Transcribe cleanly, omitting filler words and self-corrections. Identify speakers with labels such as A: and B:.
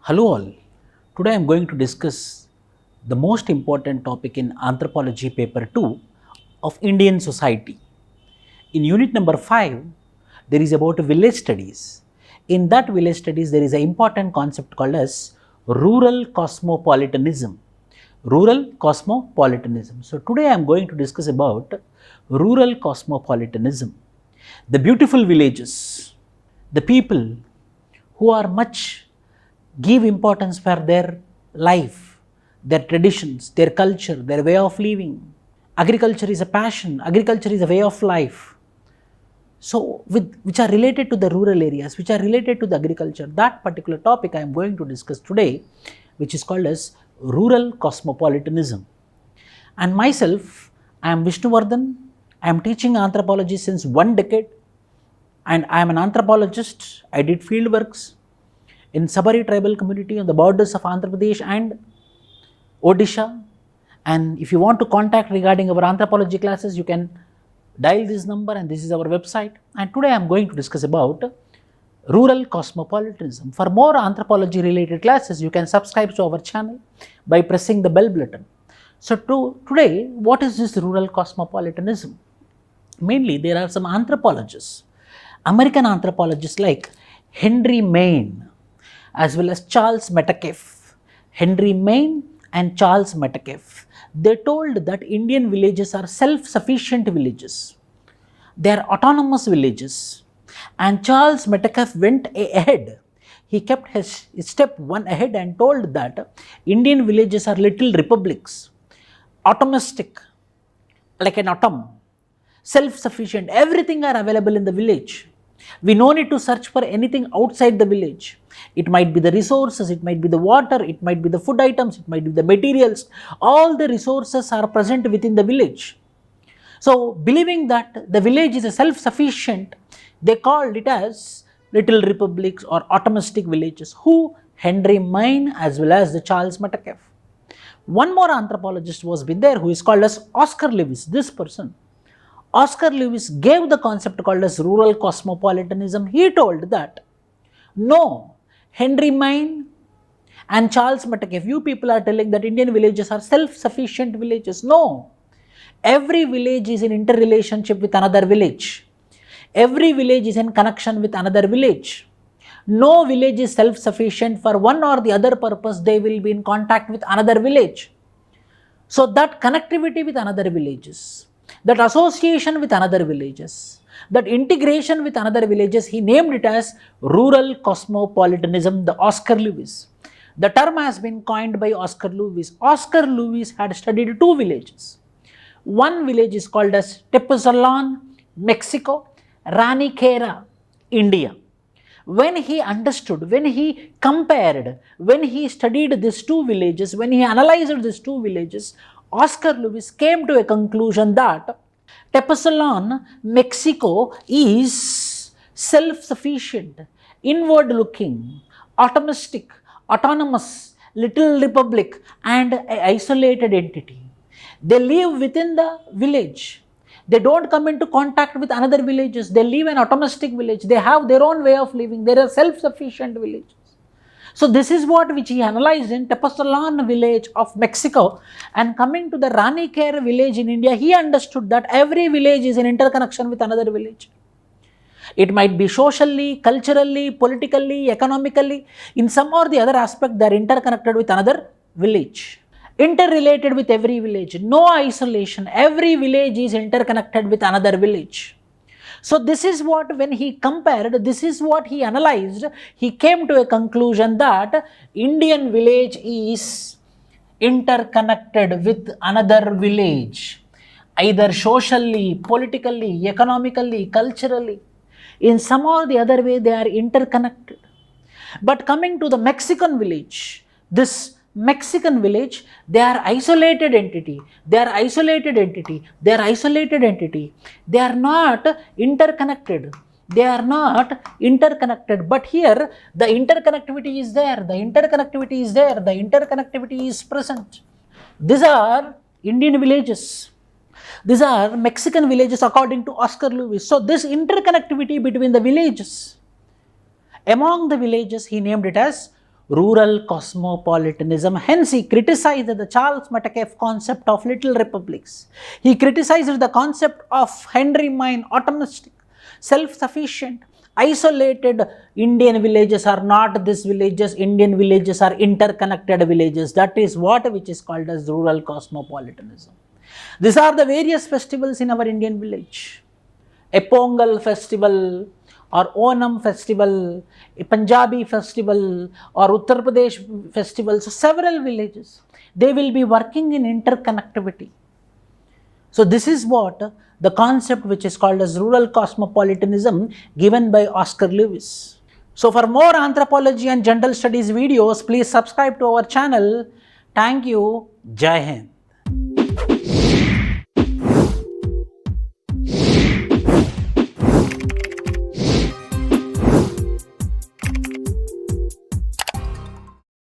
A: Hello all. Today I am going to discuss the most important topic in Anthropology paper 2 of Indian society. In unit number 5, there is about village studies. In that village studies, there is an important concept called as rural cosmopolitanism. Rural cosmopolitanism. So today I am going to discuss about rural cosmopolitanism. The beautiful villages, the people who are much give importance for their life, their traditions, their culture, their way of living. Agriculture is a passion, agriculture is a way of life. So, which are related to the rural areas, which are related to the agriculture, that particular topic I am going to discuss today, which is called as rural cosmopolitanism. And myself, I am Vishnu I am teaching anthropology since 1 decade, and I am an anthropologist. I did field works in Sabari tribal community on the borders of Andhra Pradesh and Odisha. And if you want to contact regarding our anthropology classes, you can dial this number, and this is our website. And today I am going to discuss about rural cosmopolitanism. For more anthropology related classes, you can subscribe to our channel by pressing the bell button. So today, what is this rural cosmopolitanism? Mainly, there are some anthropologists, American anthropologists like Henry Maine, as well as Charles Metcalfe. Henry Maine and Charles Metcalfe, they told that Indian villages are self-sufficient villages. They are autonomous villages. And Charles Metcalfe went ahead. He kept his step one ahead and told that Indian villages are little republics, atomistic, like an atom, self-sufficient. Everything are available in the village. We no need to search for anything outside the village. It might be the resources, it might be the water, it might be the food items, it might be the materials. All the resources are present within the village. So, believing that the village is a self-sufficient, they called it as little republics or atomistic villages. Who? Henry Maine as well as the Charles Metcalfe. One more anthropologist was been there who is called as Oscar Lewis. This person, Oscar Lewis, gave the concept called as rural cosmopolitanism. He told that no, Henry Maine and Charles Metcalfe, you people are telling that Indian villages are self-sufficient villages. No, every village is in interrelationship with another village. Every village is in connection with another village. No village is self-sufficient. For one or the other purpose, they will be in contact with another village. So that connectivity with another villages, that association with another villages, that integration with another villages, he named it as rural cosmopolitanism, the Oscar Lewis. The term has been coined by Oscar Lewis. Oscar Lewis had studied 2 villages. One village is called as Tepoztlán, Mexico, Ranikera, India. When he understood, when he compared, when he studied these 2 villages, when he analyzed these 2 villages, Oscar Lewis came to a conclusion that Tepoztlán, Mexico is self-sufficient, inward-looking, atomistic, autonomous, little republic and an isolated entity. They live within the village. They don't come into contact with another villages. They live in an atomistic village. They have their own way of living. They are self-sufficient villages. So this is what which he analyzed in Tepoztlán village of Mexico, and coming to the Ranikera village in India, he understood that every village is in interconnection with another village. It might be socially, culturally, politically, economically, in some or the other aspect they are interconnected with another village. Interrelated with every village, no isolation, every village is interconnected with another village. So this is what, when he compared, this is what he analyzed, he came to a conclusion that Indian village is interconnected with another village, either socially, politically, economically, culturally, in some or the other way they are interconnected. But coming to the Mexican village, this Mexican village, they are isolated entity, they are isolated entity, they are isolated entity, they are not interconnected, they are not interconnected, but here the interconnectivity is there, the interconnectivity is there, the interconnectivity is present. These are Indian villages, these are Mexican villages according to Oscar Lewis. So this interconnectivity between the villages, among the villages he named it as rural cosmopolitanism. Hence, he criticized the Charles Metcalfe concept of little republics. He criticized the concept of Henry Maine, autonomistic, self-sufficient, isolated Indian villages are not these villages, Indian villages are interconnected villages. That is what which is called as rural cosmopolitanism. These are the various festivals in our Indian village. A Pongal festival or Onam festival, a Punjabi festival or Uttar Pradesh festivals, several villages. They will be working in interconnectivity. So this is what the concept which is called as rural cosmopolitanism given by Oscar Lewis. So for more anthropology and general studies videos, please subscribe to our channel. Thank you. Jai Hind.